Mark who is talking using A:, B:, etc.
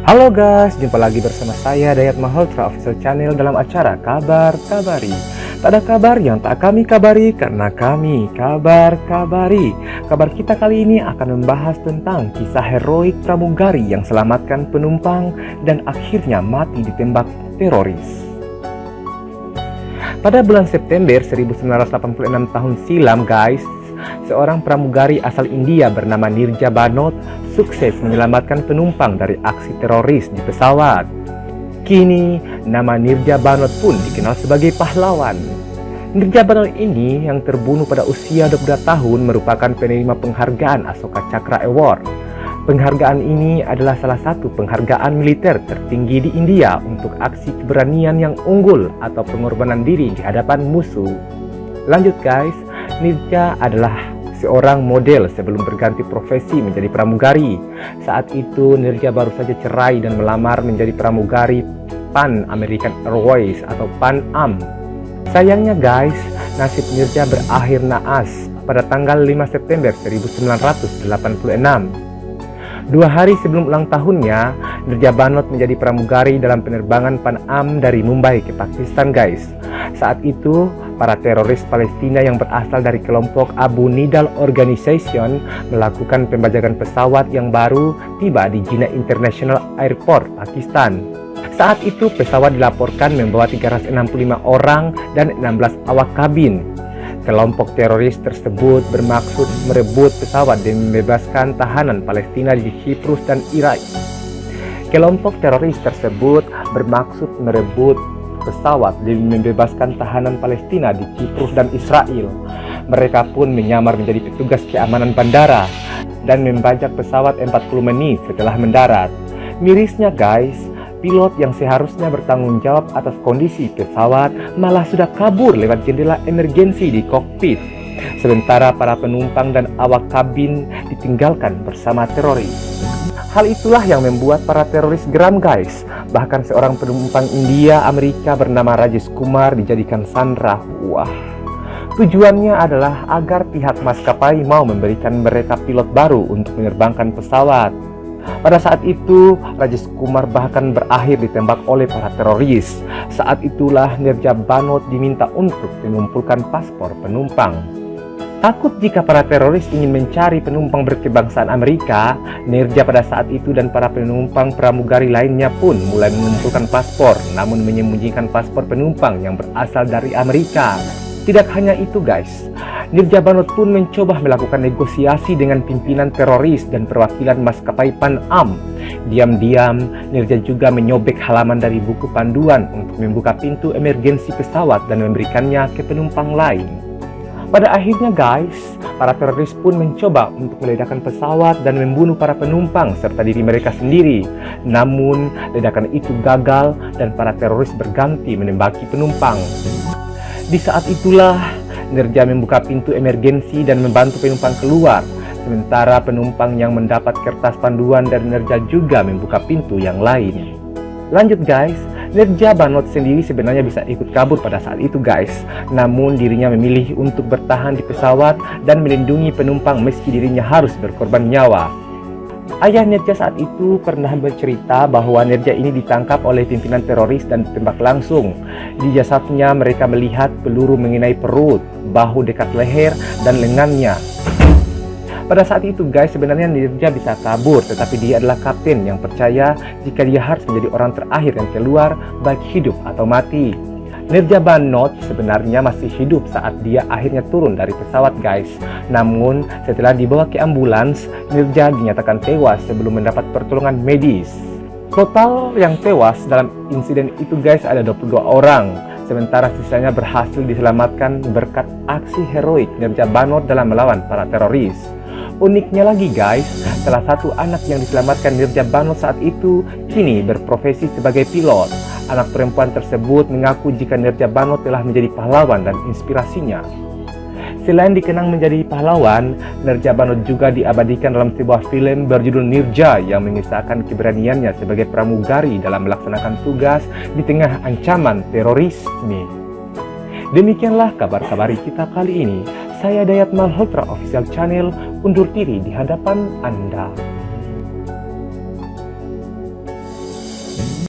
A: Halo guys, jumpa lagi bersama saya Dayat Malhotra Official Channel dalam acara Kabar Kabari. Tak ada kabar yang tak kami kabari karena kami kabar-kabari. Kabar kita kali ini akan membahas tentang kisah heroik pramugari yang selamatkan penumpang dan akhirnya mati ditembak teroris. Pada bulan September 1986 tahun silam guys, seorang pramugari asal India bernama Nirja Banot sukses menyelamatkan penumpang dari aksi teroris di pesawat. Kini, nama Nirja Banot pun dikenal sebagai pahlawan. Nirja Banot ini yang terbunuh pada usia 22 tahun merupakan penerima penghargaan Ashoka Chakra Award. Penghargaan ini adalah salah satu penghargaan militer tertinggi di India untuk aksi keberanian yang unggul atau pengorbanan diri di hadapan musuh. Lanjut guys, Nirja adalah seorang model sebelum berganti profesi menjadi pramugari. Saat itu Nirja baru saja cerai dan melamar menjadi pramugari Pan American Airways atau Pan Am. Sayangnya guys, nasib Nirja berakhir naas pada tanggal 5 September 1986. 2 hari sebelum ulang tahunnya, Nirja Banot menjadi pramugari dalam penerbangan Pan Am dari Mumbai ke Pakistan guys. Saat itu, para teroris Palestina yang berasal dari kelompok Abu Nidal Organization melakukan pembajakan pesawat yang baru tiba di Jinnah International Airport, Pakistan. Saat itu pesawat dilaporkan membawa 365 orang dan 16 awak kabin. Kelompok teroris tersebut bermaksud merebut pesawat dan membebaskan tahanan Palestina di Siprus dan Irak. Kelompok teroris tersebut bermaksud merebut pesawat dan membebaskan tahanan Palestina di Siprus dan Israel. Mereka pun menyamar menjadi petugas keamanan bandara dan membajak pesawat 40 menit setelah mendarat. Mirisnya guys, pilot yang seharusnya bertanggung jawab atas kondisi pesawat malah sudah kabur lewat jendela emergensi di kokpit. Sementara para penumpang dan awak kabin ditinggalkan bersama teroris. Hal itulah yang membuat para teroris geram guys. Bahkan seorang penumpang India Amerika bernama Rajesh Kumar dijadikan sandera. Wah, tujuannya adalah agar pihak maskapai mau memberikan mereka pilot baru untuk menerbangkan pesawat. Pada saat itu, Rajesh Kumar bahkan berakhir ditembak oleh para teroris. Saat itulah Nirja Banot diminta untuk mengumpulkan paspor penumpang. Takut jika para teroris ingin mencari penumpang berkebangsaan Amerika, Nirja pada saat itu dan para penumpang pramugari lainnya pun mulai mengumpulkan paspor, namun menyembunyikan paspor penumpang yang berasal dari Amerika. Tidak hanya itu guys, Nirja Banot pun mencoba melakukan negosiasi dengan pimpinan teroris dan perwakilan maskapai Pan Am. Diam-diam, Nirja juga menyobek halaman dari buku panduan untuk membuka pintu emergensi pesawat dan memberikannya ke penumpang lain. Pada akhirnya guys, para teroris pun mencoba untuk meledakkan pesawat dan membunuh para penumpang serta diri mereka sendiri. Namun, ledakan itu gagal dan para teroris berganti menembaki penumpang. Di saat itulah, Nirja membuka pintu emergensi dan membantu penumpang keluar. Sementara penumpang yang mendapat kertas panduan dari Nirja juga membuka pintu yang lain. Lanjut guys, Nirja Banot sendiri sebenarnya bisa ikut kabur pada saat itu guys. Namun dirinya memilih untuk bertahan di pesawat dan melindungi penumpang meski dirinya harus berkorban nyawa. Ayah Nirja saat itu pernah bercerita bahwa Nirja ini ditangkap oleh pimpinan teroris dan ditembak langsung. Di jasadnya mereka melihat peluru mengenai perut, bahu dekat leher, dan lengannya. Pada saat itu guys, sebenarnya Nirja bisa kabur, tetapi dia adalah kapten yang percaya jika dia harus menjadi orang terakhir yang keluar baik hidup atau mati. Nirja Banot sebenarnya masih hidup saat dia akhirnya turun dari pesawat guys. Namun setelah dibawa ke ambulans, Nirja dinyatakan tewas sebelum mendapat pertolongan medis. Total yang tewas dalam insiden itu guys ada 22 orang. Sementara sisanya berhasil diselamatkan berkat aksi heroik Nirja Banot dalam melawan para teroris. Uniknya lagi guys, salah satu anak yang diselamatkan Nirja Banot saat itu kini berprofesi sebagai pilot. Anak perempuan tersebut mengaku jika Nirja Banot telah menjadi pahlawan dan inspirasinya. Selain dikenang menjadi pahlawan, Nirja Banot juga diabadikan dalam sebuah film berjudul Nirja yang mengisahkan keberaniannya sebagai pramugari dalam melaksanakan tugas di tengah ancaman terorisme. Demikianlah kabar-kabari kita kali ini. Saya Dayat Malhotra Official Channel undur diri di hadapan Anda.